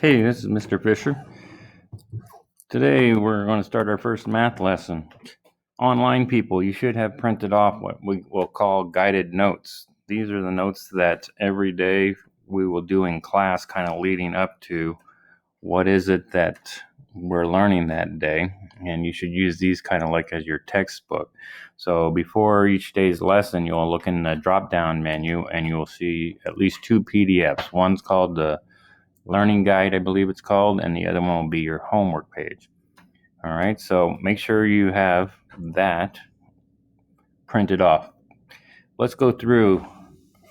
Hey, this is Mr. Fisher. Today we're going to start our first math lesson. Online people, you should have printed off what we will call guided notes. These are the notes that every day we will do in class, kind of leading up to what is it that we're learning that day. And you should use these kind of like as your textbook. So before each day's lesson, you'll look in the drop-down menu and you'll see at least two PDFs. One's called the Learning Guide, I believe it's called, and the other one will be your homework page. All right, so make sure you have that printed off. Let's go through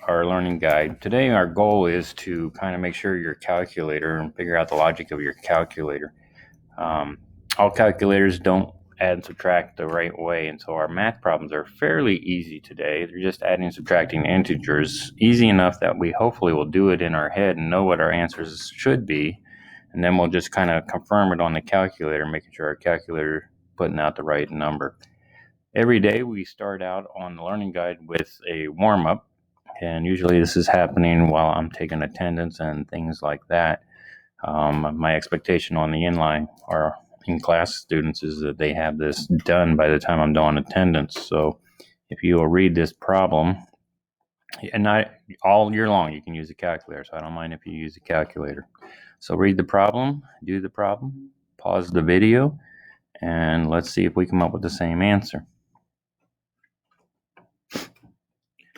our learning guide. Today our goal is to kind of make sure your calculator and figure out the logic of your calculator. All calculators don't add and subtract the right way, and so our math problems are fairly easy today. They're just adding and subtracting integers, easy enough that we hopefully will do it in our head and know what our answers should be, and then we'll just kind of confirm it on the calculator, making sure our calculator putting out the right number. Every day we start out on the learning guide with a warm-up, and usually this is happening while I'm taking attendance and things like that. My expectation on the inline or in-class students is that they have this done by the time I'm doing attendance. So if you will read this problem, and not all year long, you can use a calculator, so I don't mind if you use a calculator. So read the problem, do the problem, pause the video, and let's see if we come up with the same answer.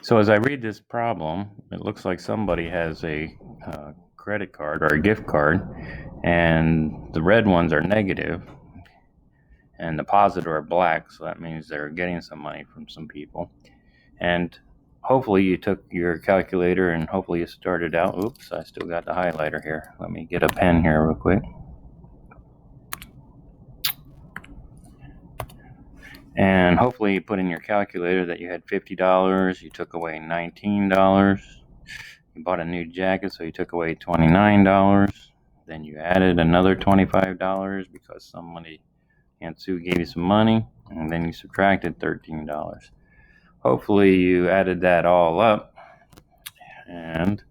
So as I read this problem, it looks like somebody has a credit card or a gift card, and the red ones are negative and the positive are black, so that means they're getting some money from some people. And hopefully you took your calculator and hopefully you started out. Oops, I still got the highlighter here. Let me get a pen here real quick. And hopefully you put in your calculator that you had $50, you took away $19. You bought a new jacket, so you took away $29. Then you added another $25 because somebody, Aunt Sue, gave you some money, and then you subtracted $13. Hopefully you added that all up, and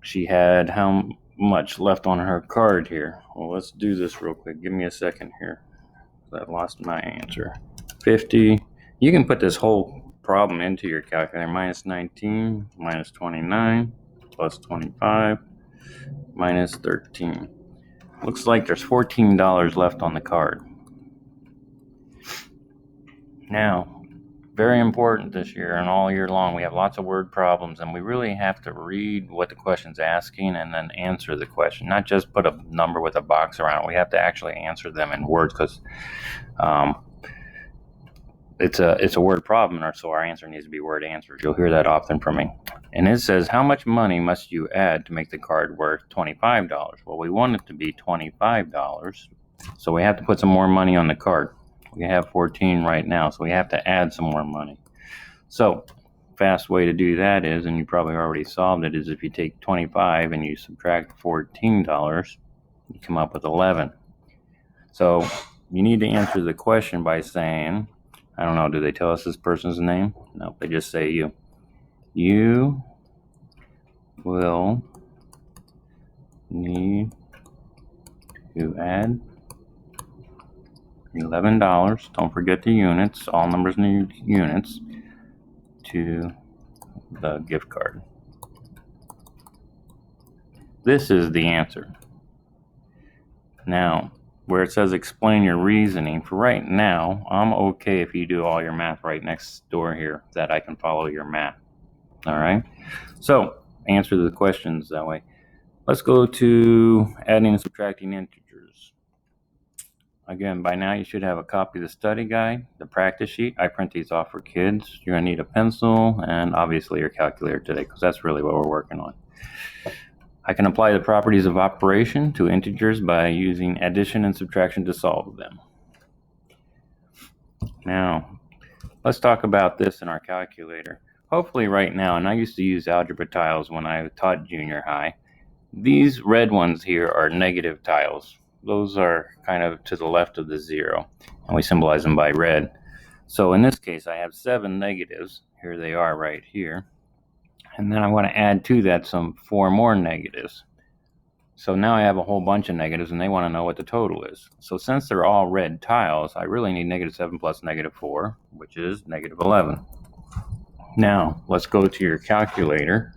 she had how much left on her card here. Well, let's do this real quick. Give me a second here. I lost my answer. 50. You can put this whole problem into your calculator. Minus 19, minus 29, plus 25, minus 13. Looks like there's $14 left on the card. Now, very important this year and all year long, we have lots of word problems, and we really have to read what the question's asking and then answer the question, not just put a number with a box around it. We have to actually answer them in words because it's a word problem, so our answer needs to be word answers. You'll hear that often from me. And it says, how much money must you add to make the card worth $25? Well, we want it to be $25, so we have to put some more money on the card. We have 14 right now, so we have to add some more money. So fast way to do that is, and you probably already solved it, is if you take 25 and you subtract $14, you come up with 11. So you need to answer the question by saying, I don't know, do they tell us this person's name? No, they just say you. You will need to add $11, don't forget the units, all numbers need units, to the gift card. This is the answer. Now, where it says explain your reasoning, for right now, I'm okay if you do all your math right next door here, that I can follow your math. All right? So, answer the questions that way. Let's go to adding and subtracting integers. Again, by now you should have a copy of the study guide, the practice sheet. I print these off for kids. You're going to need a pencil and obviously your calculator today because that's really what we're working on. I can apply the properties of operation to integers by using addition and subtraction to solve them. Now, let's talk about this in our calculator. Hopefully right now, and I used to use algebra tiles when I taught junior high, these red ones here are negative tiles. Those are kind of to the left of the zero, and we symbolize them by red. So in this case, I have 7 negatives. Here they are right here. And then I want to add to that some 4 more negatives. So now I have a whole bunch of negatives, and they want to know what the total is. So since they're all red tiles, I really need -7 plus -4, which is -11. Now, let's go to your calculator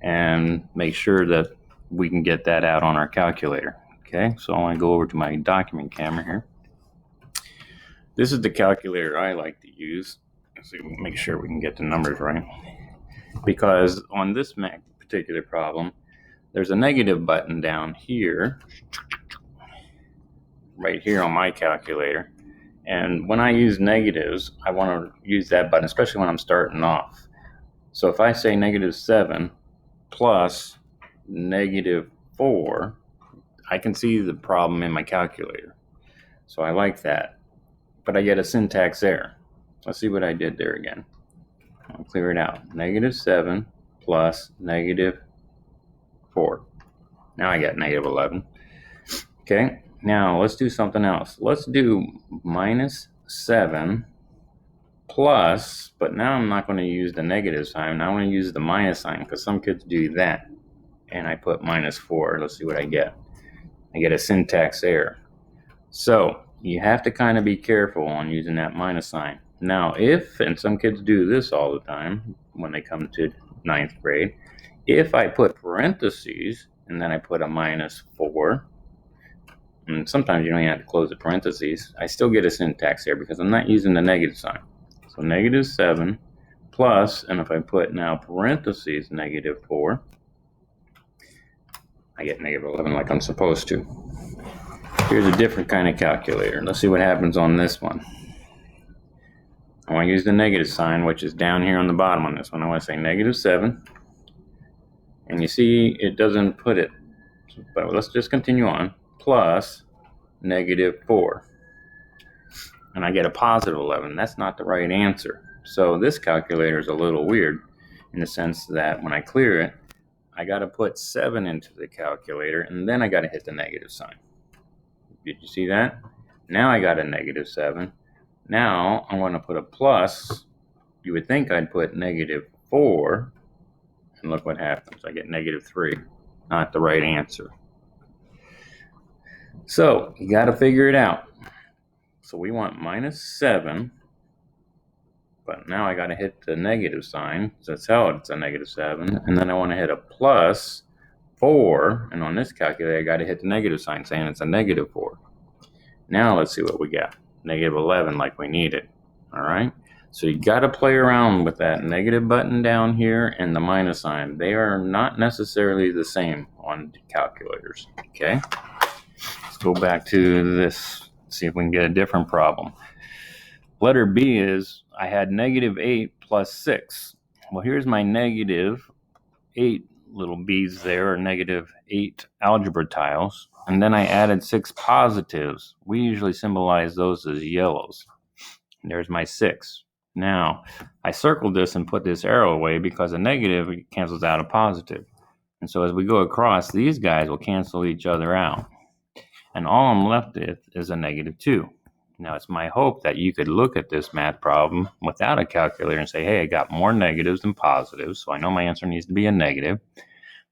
and make sure that we can get that out on our calculator. Okay, so I want to go over to my document camera here. This is the calculator I like to use. So make sure we can get the numbers right. Because on this particular problem, there's a negative button down here, right here on my calculator. And when I use negatives, I want to use that button, especially when I'm starting off. So if I say -7 plus -4, I can see the problem in my calculator. So I like that. But I get a syntax error. Let's see what I did there again. I'll clear it out. -7 plus -4. Now I got -11. Okay, now let's do something else. Let's do -7 plus, but now I'm not going to use the negative sign. I want to use the minus sign because some kids do that. And I put -4. Let's see what I get. I get a syntax error. So you have to kind of be careful on using that minus sign. Now, and some kids do this all the time when they come to 9th grade, if I put parentheses and then I put a -4, and sometimes you don't even have to close the parentheses, I still get a syntax error because I'm not using the negative sign. So -7 plus, and if I put now parentheses -4, I get -11 like I'm supposed to. Here's a different kind of calculator. Let's see what happens on this one. I want to use the negative sign, which is down here on the bottom on this one. I want to say -7. And you see it doesn't put it, but let's just continue on. Plus -4. And I get a +11. That's not the right answer. So this calculator is a little weird in the sense that when I clear it, I got to put 7 into the calculator, and then I got to hit the negative sign. Did you see that? Now I got a -7. Now I'm going to put a plus. You would think I'd put -4, and look what happens. I get -3. Not the right answer. So you got to figure it out. So we want -7, but now I got to hit the negative sign. So that's how it's a -7. And then I want to hit a +4, and on this calculator I got to hit the negative sign saying it's a -4. Now let's see what we got. -11 like we needed. All right. So you got to play around with that negative button down here and the minus sign. They are not necessarily the same on calculators. Okay. Let's go back to this. See if we can get a different problem. Letter B is I had -8 plus 6. Well, here's my -8 little b's there, or -8 algebra tiles. And then I added 6 positives. We usually symbolize those as yellows. And there's my 6. Now, I circled this and put this arrow away because a negative cancels out a positive. And so as we go across, these guys will cancel each other out. And all I'm left with is a -2. Now, it's my hope that you could look at this math problem without a calculator and say, hey, I got more negatives than positives, so I know my answer needs to be a negative.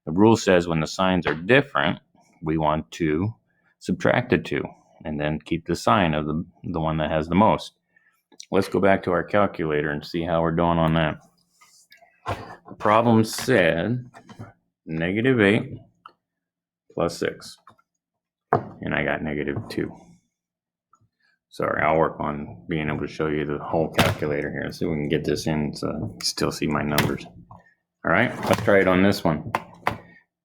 The rule says when the signs are different, we want to subtract the 2 and then keep the sign of the one that has the most. Let's go back to our calculator and see how we're doing on that. The problem said -8 plus 6. And I got -2. Sorry, I'll work on being able to show you the whole calculator here. Let's see if we can get this in so you still see my numbers. All right, let's try it on this one.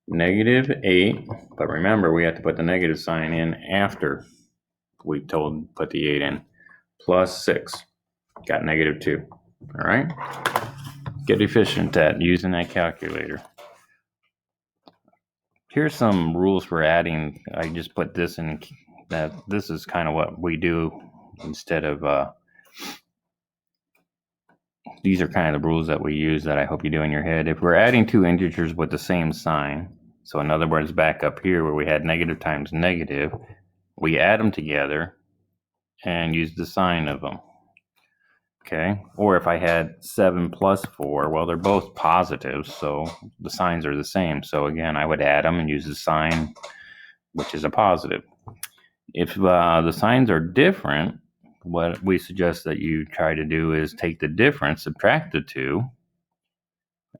-8, but remember we have to put the negative sign in after we put the 8 in. Plus 6, got -2. All right, get efficient at using that calculator. Here's some rules for adding. I just put this in. That this is kind of what we do instead of these are kind of the rules that we use that I hope you do in your head. If we're adding 2 integers with the same sign, so in other words, back up here where we had negative times negative, we add them together and use the sign of them. Okay, or if I had 7 plus 4, well, they're both positives, so the signs are the same. So again, I would add them and use the sign which is a positive. If the signs are different, what we suggest that you try to do is take the difference, subtract the 2,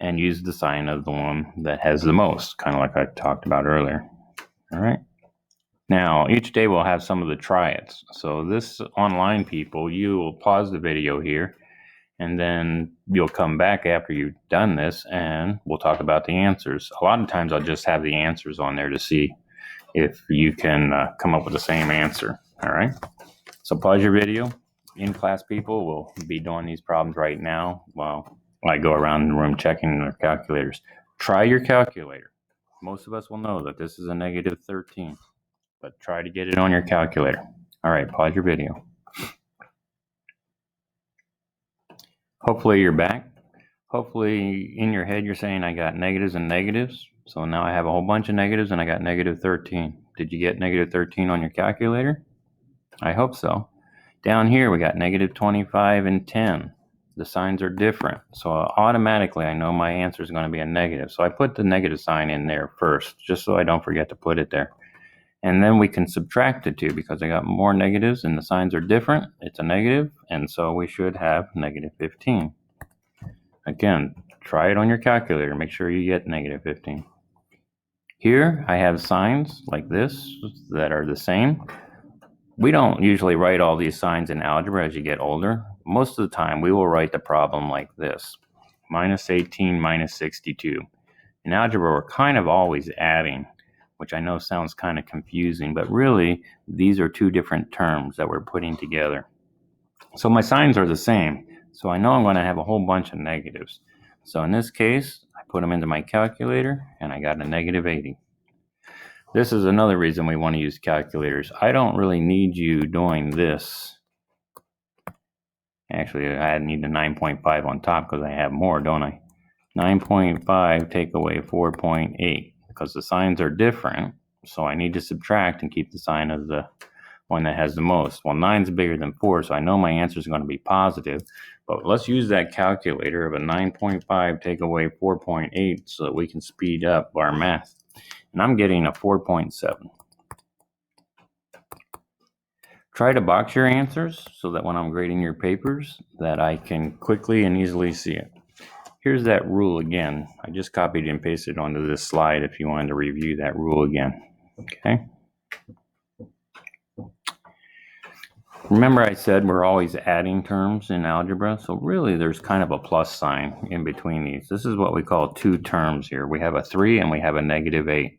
and use the sign of the one that has the most, kind of like I talked about earlier. All right. Now, each day we'll have some of the try-its. So this online people, you will pause the video here, and then you'll come back after you've done this, and we'll talk about the answers. A lot of times I'll just have the answers on there to see if you can come up with the same answer. All right. So pause your video. In-class people will be doing these problems right now while I go around the room checking their calculators. Try your calculator. Most of us will know that this is a negative 13, but try to get it on your calculator. All right, pause your video. Hopefully you're back. Hopefully in your head you're saying I got negatives and negatives. So now I have a whole bunch of negatives and I got negative 13. Did you get negative 13 on your calculator? I hope so. Down here we got negative 25 and 10. The signs are different. So automatically I know my answer is going to be a negative. So I put the negative sign in there first, just so I don't forget to put it there. And then we can subtract the 2 because I got more negatives and the signs are different. It's a negative, and so we should have negative 15. Again, try it on your calculator. Make sure you get negative 15. Here I have signs like this that are the same. We don't usually write all these signs in algebra as you get older. Most of the time we will write the problem like this: minus 18 minus 62. In algebra we're kind of always adding, which I know sounds kind of confusing, but really these are 2 different terms that we're putting together. So my signs are the same, so I know I'm going to have a whole bunch of negatives. So in this case, I put them into my calculator and I got a negative 80. This is another reason we want to use calculators. I don't really need you doing this. Actually, I need the 9.5 on top because I have more, don't I? 9.5 take away 4.8 because the signs are different. So I need to subtract and keep the sign of the one that has the most. Well, 9 is bigger than 4, so I know my answer is going to be positive. But let's use that calculator of a 9.5 take away 4.8 so that we can speed up our math. And I'm getting a 4.7. Try to box your answers so that when I'm grading your papers that I can quickly and easily see it. Here's that rule again. I just copied and pasted onto this slide if you wanted to review that rule again. Okay. Remember I said we're always adding terms in algebra, so really there's kind of a plus sign in between these. This is what we call 2 terms here. We have a 3 and we have a negative 8.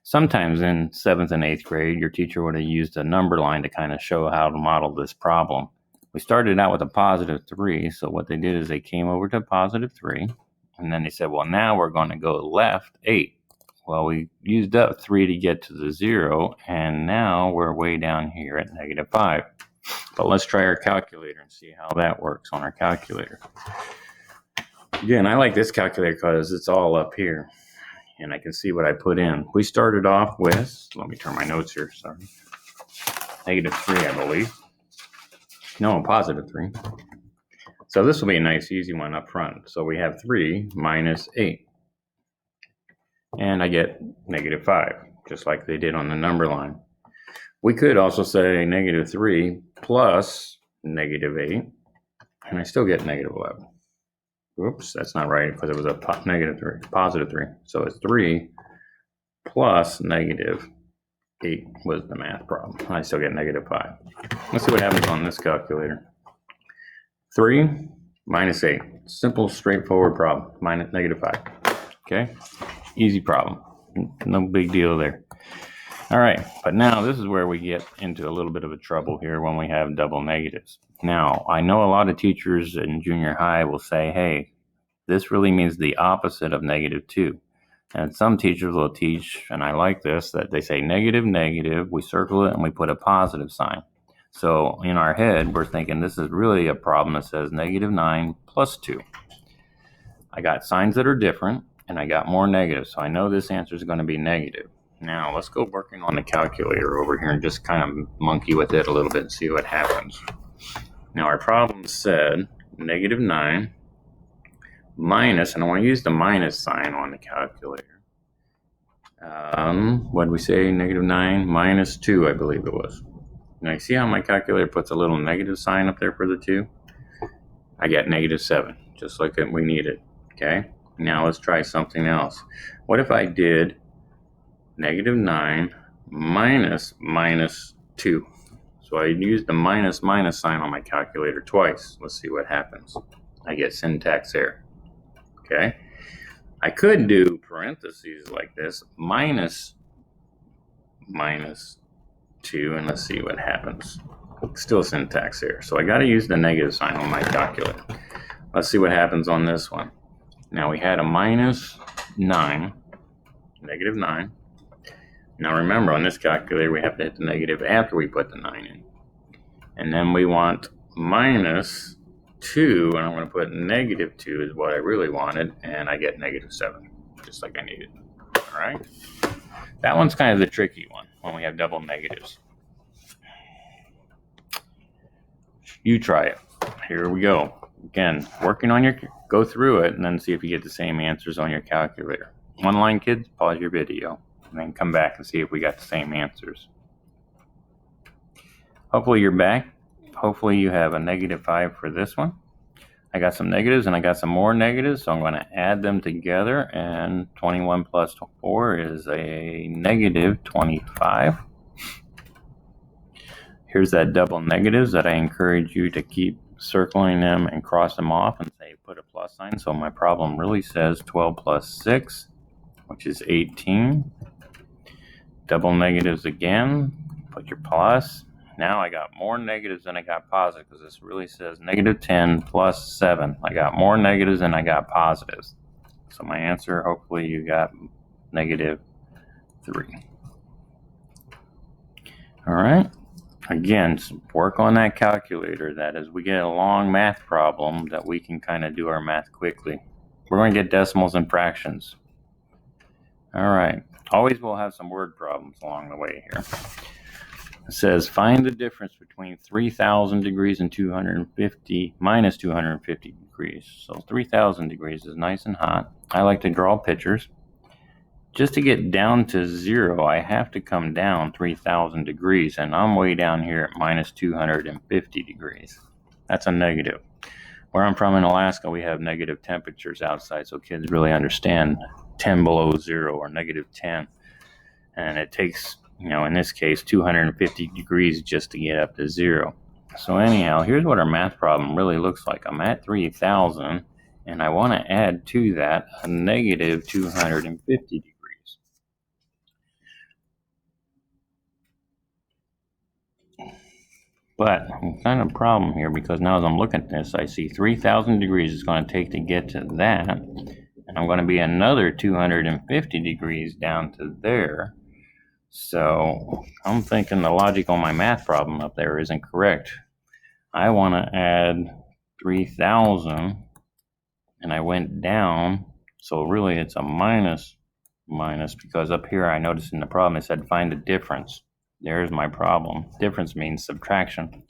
Sometimes in 7th and 8th grade, your teacher would have used a number line to kind of show how to model this problem. We started out with a positive 3, so what they did is they came over to positive 3, and then they said, well, now we're going to go left 8. Well, we used up 3 to get to the 0, and now we're way down here at negative 5. But let's try our calculator and see how that works on our calculator. Again, I like this calculator because it's all up here, and I can see what I put in. We started off with, let me turn my notes here, sorry, negative 3, I believe. No, positive 3. So this will be a nice easy one up front. So we have 3 minus 8. And I get negative 5, just like they did on the number line. We could also say negative 3 plus negative 8, and I still get negative 11. Oops, that's not right because it was a negative 3, positive 3. So it's 3 plus negative 8 was the math problem. I still get negative 5. Let's see what happens on this calculator. 3 minus 8. Simple, straightforward problem. Minus negative 5. Okay? Easy problem. No big deal there. All right, but now this is where we get into a little bit of a trouble here when we have double negatives. Now, I know a lot of teachers in junior high will say, hey, this really means the opposite of negative 2. And some teachers will teach, and I like this, that they say negative, negative, we circle it, and we put a positive sign. So in our head, we're thinking this is really a problem that says negative 9 plus 2. I got signs that are different, and I got more negatives, so I know this answer is going to be negative. Now, let's go working on the calculator over here and just kind of monkey with it a little bit and see what happens. Now, our problem said negative 9 minus, and I want to use the minus sign on the calculator, What did we say? -9 minus 2, I believe it was. Now you see how my calculator puts a little negative sign up there for the 2? I got -7, just like we needed. Okay, now let's try something else. What if I did -9 minus -2? So I used the minus sign on my calculator twice. Let's see what happens. I get syntax error. Okay, I could do parentheses like this, minus 2, and let's see what happens. Still syntax error. So I got to use the negative sign on my calculator. Let's see what happens on this one. Now we had a -9. Now remember, on this calculator, we have to hit the negative after we put the 9 in. And then we want -2, and I'm going to put -2 is what I really wanted, and I get -7, just like I needed. All right? That one's kind of the tricky one when we have double negatives. You try it. Here we go. Again, go through it and then see if you get the same answers on your calculator. One line, kids, pause your video and then come back and see if we got the same answers. Hopefully you're back. Hopefully you have a -5 for this one. I got some negatives and I got some more negatives, so I'm going to add them together, and 21 plus 4 is a -25. Here's that double negatives that I encourage you to keep circling them and cross them off and say put a plus sign. So my problem really says 12 plus 6, which is 18. Double negatives again, put your plus. Now I got more negatives than I got positives, because this really says -10 plus 7. I got more negatives than I got positives. So my answer, hopefully you got -3. All right. Again, work on that calculator, that as we get a long math problem, that we can kind of do our math quickly. We're going to get decimals and fractions. All right. Always we'll have some word problems along the way here. It says, find the difference between 3,000 degrees and minus 250 degrees. So 3,000 degrees is nice and hot. I like to draw pictures. Just to get down to 0, I have to come down 3,000 degrees, and I'm way down here at minus 250 degrees. That's a negative. Where I'm from in Alaska, we have negative temperatures outside, so kids really understand 10 below 0 or -10. And it takes, in this case, 250 degrees just to get up to 0. So anyhow, here's what our math problem really looks like. I'm at 3,000, and I want to add to that a negative 250 degrees. But I'm kind of a problem here, because now as I'm looking at this, I see 3,000 degrees is going to take to get to that. And I'm going to be another 250 degrees down to there. So I'm thinking the logic on my math problem up there isn't correct. I want to add 3,000, and I went down. So really it's a minus, because up here I noticed in the problem it said find the difference. There's my problem. Difference means subtraction.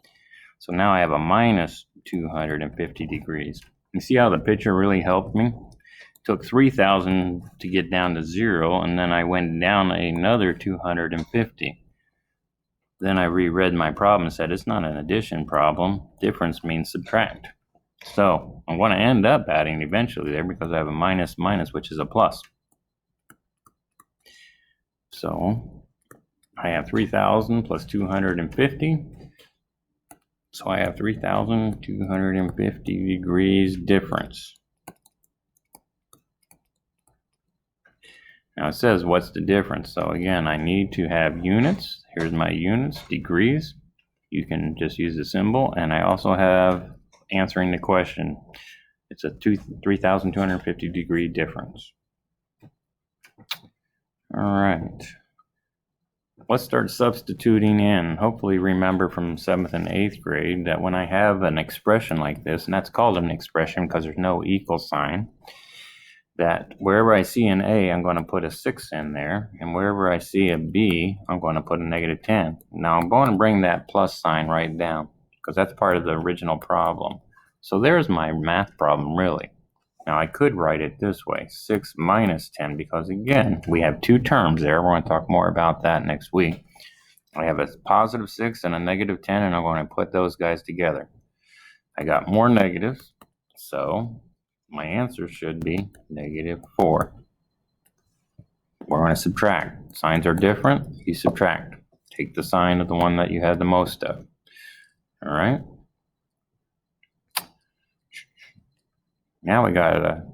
So now I have a minus 250 degrees. You see how the picture really helped me? It took 3,000 to get down to 0, and then I went down another 250. Then I reread my problem and said it's not an addition problem. Difference means subtract. So I'm going to end up adding eventually there, because I have a minus, which is a plus. So I have 3,000 plus 250. So I have 3,250 degrees difference. Now it says, what's the difference? So again, I need to have units. Here's my units, degrees. You can just use the symbol. And I also have answering the question. It's a 3,250 degree difference. All right. Let's start substituting in. Hopefully remember from 7th and 8th grade that when I have an expression like this, and that's called an expression because there's no equal sign, that wherever I see an A, I'm going to put a 6 in there, and wherever I see a B, I'm going to put a -10. Now I'm going to bring that plus sign right down, because that's part of the original problem. So there's my math problem, really. Now I could write it this way, 6 minus 10, because again, we have two terms there. We're going to talk more about that next week. I have a positive 6 and a negative 10, and I'm going to put those guys together. I got more negatives, so my answer should be negative 4. We're going to subtract. Signs are different. You subtract. Take the sign of the one that you had the most of. All right? Now we got a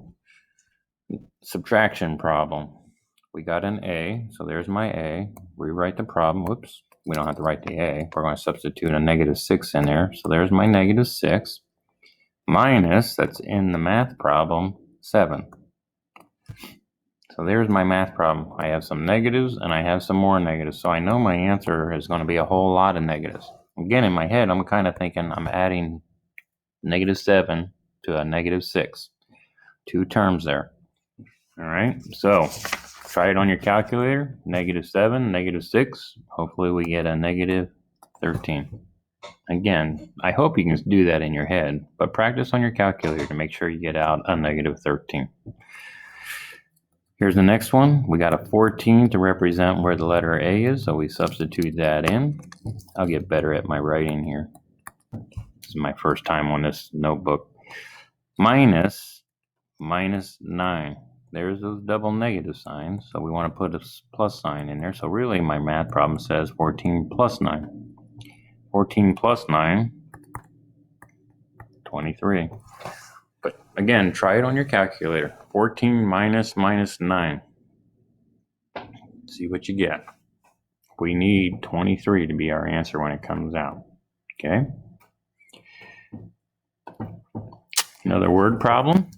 subtraction problem. We got an A, so there's my A. Rewrite the problem. Whoops, we don't have to write the A. We're going to substitute a negative 6 in there. So there's my negative 6 minus, that's in the math problem, 7. So there's my math problem. I have some negatives and I have some more negatives. So I know my answer is going to be a whole lot of negatives. Again, in my head, I'm kind of thinking I'm adding negative 7 to a negative 6. Two terms there. All right, so try it on your calculator. Negative 7, negative 6. Hopefully we get a negative 13. Again, I hope you can do that in your head, but practice on your calculator to make sure you get out a negative 13. Here's the next one. We got a 14 to represent where the letter A is, so we substitute that in. I'll get better at my writing here. This is my first time on this notebook. Minus 9. There's those double negative signs, so we want to put a plus sign in there. So really my math problem says 14 plus 9. 14 plus 9, 23. But again, try it on your calculator. 14 minus 9. See what you get. We need 23 to be our answer when it comes out. Okay? Another word problem.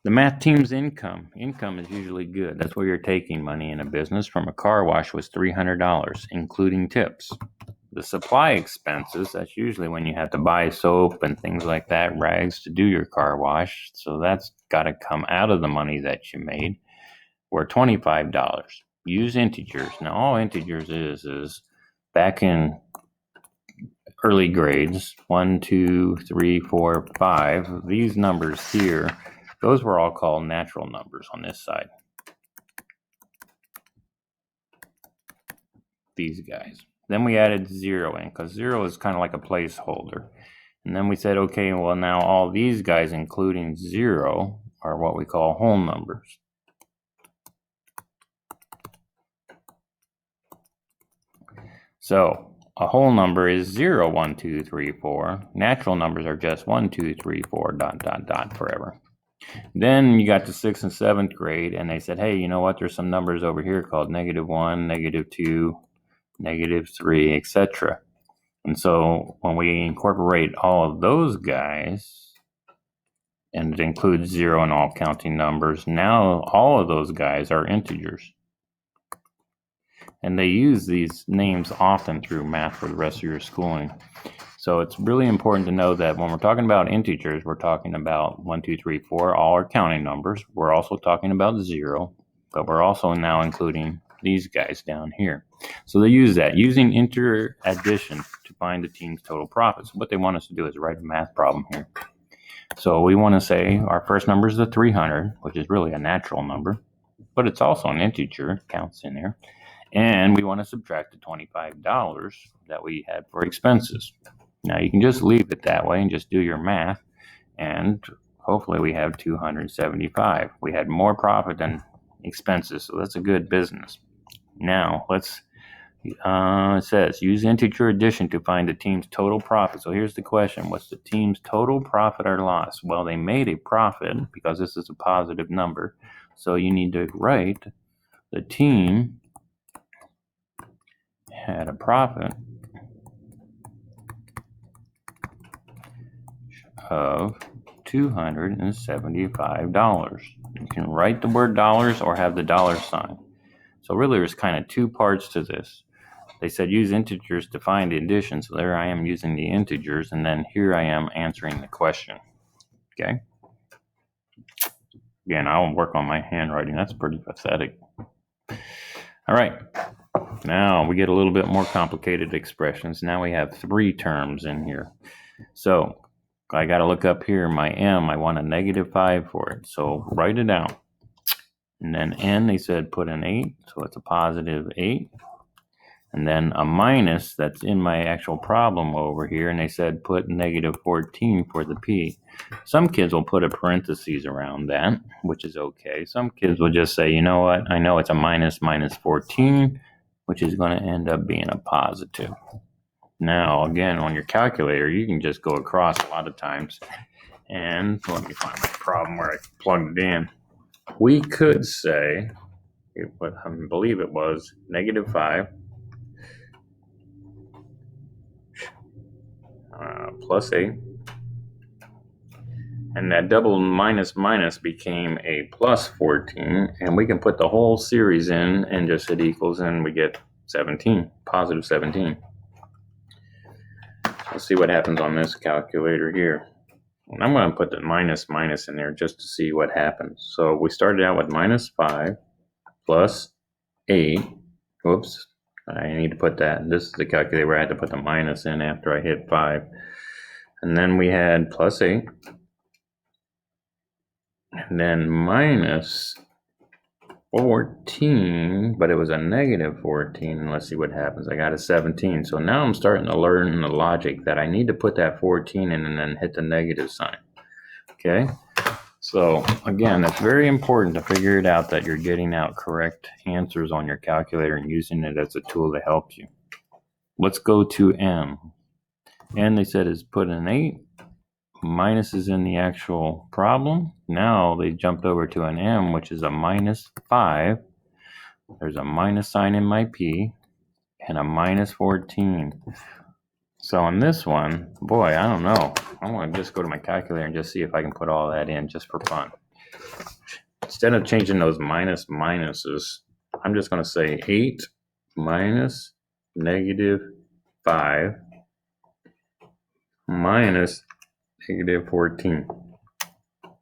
The math team's income. Income is usually good. That's where you're taking money in a business. From a car wash was $300, including tips. The supply expenses, that's usually when you have to buy soap and things like that, rags to do your car wash. So that's got to come out of the money that you made. Were $25. Use integers. Now all integers is back in early grades, 1, 2, 3, 4, 5, these numbers here, those were all called natural numbers on this side. These guys. Then we added 0 in, because 0 is kind of like a placeholder. And then we said, okay, well now all these guys, including 0, are what we call whole numbers. So a whole number is 0, 1, 2, 3, 4. Natural numbers are just 1, 2, 3, 4, ... forever. Then you got to 6th and 7th grade, and they said, hey, you know what? There's some numbers over here called -1, -2, -3, etc. And so when we incorporate all of those guys, and it includes 0 in all counting numbers, now all of those guys are integers. And they use these names often through math for the rest of your schooling. So it's really important to know that when we're talking about integers, we're talking about 1, 2, 3, 4, all are counting numbers. We're also talking about 0, but we're also now including these guys down here. So they use that, using integer addition to find the team's total profits. What they want us to do is write a math problem here. So we want to say our first number is the 300, which is really a natural number, but it's also an integer, counts in there. And we want to subtract the $25 that we had for expenses. Now you can just leave it that way and just do your math, and hopefully we have 275. We had more profit than expenses, so that's a good business. Now let's, it says use integer addition to find the team's total profit. So here's the question, what's the team's total profit or loss? Well, they made a profit because this is a positive number, so you need to write the team had a profit of $275. You can write the word dollars or have the dollar sign. So really there's kind of two parts to this. They said use integers to find the addition. So there I am using the integers, and then here I am answering the question. Okay. Again, I'll work on my handwriting. That's pretty pathetic. All right. Now we get a little bit more complicated expressions. Now we have 3 terms in here. So I got to look up here, my m, I want a -5 for it. So write it down. And then n, they said put an 8, so it's a +8. And then a minus that's in my actual problem over here, and they said put -14 for the p. Some kids will put a parentheses around that, which is okay. Some kids will just say, you know what, I know it's a -14, which is going to end up being a positive. Now, again, on your calculator, you can just go across a lot of times. And let me find my problem where I plugged it in. We could say, I believe it was -5 +8, and that double minus became a +14, and we can put the whole series in and just hit equals, and we get 17, +17. Let's see what happens on this calculator here. And I'm going to put the minus in there just to see what happens. So we started out with -5 +8. Whoops, I need to put that. This is the calculator where I had to put the minus in after I hit 5. And then we had +8. And then -14, but it was a -14. And let's see what happens. I got a 17. So now I'm starting to learn the logic that I need to put that 14 in and then hit the negative sign. Okay. So again, it's very important to figure it out that you're getting out correct answers on your calculator and using it as a tool to help you. Let's go to M. N, they said, is put an 8. Minus is in the actual problem. Now they jumped over to an M, which is a -5. There's a minus sign in my P and a -14. So on this one, boy, I don't know. I want to just go to my calculator and just see if I can put all that in just for fun. Instead of changing those minuses, I'm just going to say 8 minus -5 minus -14.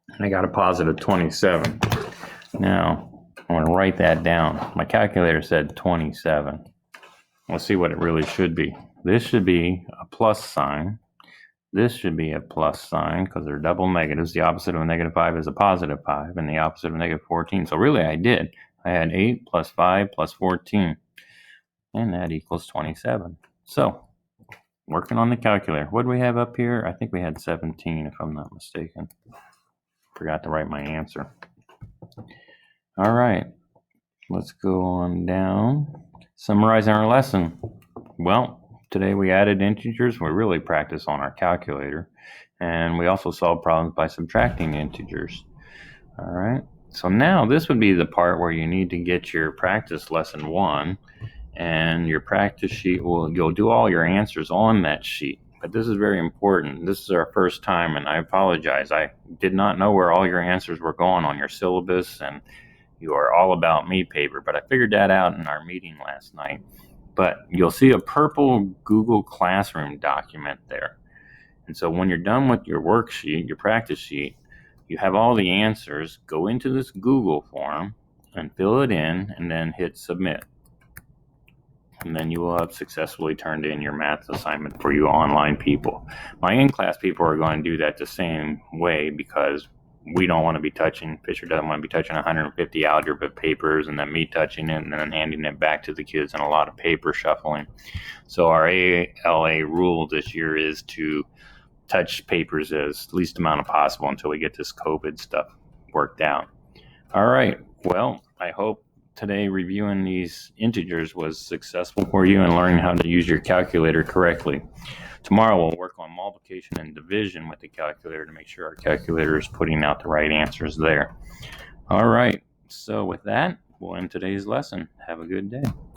And I got a +27. Now, I'm going to write that down. My calculator said 27. Let's see what it really should be. This should be a plus sign. This should be a plus sign because they're double negatives. The opposite of a -5 is a +5, and the opposite of -14. So really I did. I had 8 + 5 + 14, and that equals 27. So, working on the calculator. What do we have up here? I think we had 17, if I'm not mistaken. Forgot to write my answer. All right, let's go on down. Summarizing our lesson. Well, today we added integers. We really practiced on our calculator. And we also solved problems by subtracting integers. All right, so now this would be the part where you need to get your practice lesson 1. And your practice sheet you'll do all your answers on that sheet. But this is very important. This is our first time, and I apologize. I did not know where all your answers were going on your syllabus and your All About Me paper, but I figured that out in our meeting last night. But you'll see a purple Google Classroom document there. And so when you're done with your worksheet, your practice sheet, you have all the answers. Go into this Google form and fill it in and then hit submit. And then you will have successfully turned in your math assignment for you online people. My in-class people are going to do that the same way because we don't want to be touching, Fisher doesn't want to be touching 150 algebra papers and then me touching it and then handing it back to the kids and a lot of paper shuffling. So our ALA rule this year is to touch papers as least amount of possible until we get this COVID stuff worked out. All right, well, I hope today reviewing these integers was successful for you and learning how to use your calculator correctly. Tomorrow we'll work on multiplication and division with the calculator to make sure our calculator is putting out the right answers there. All right, so with that, we'll end today's lesson. Have a good day.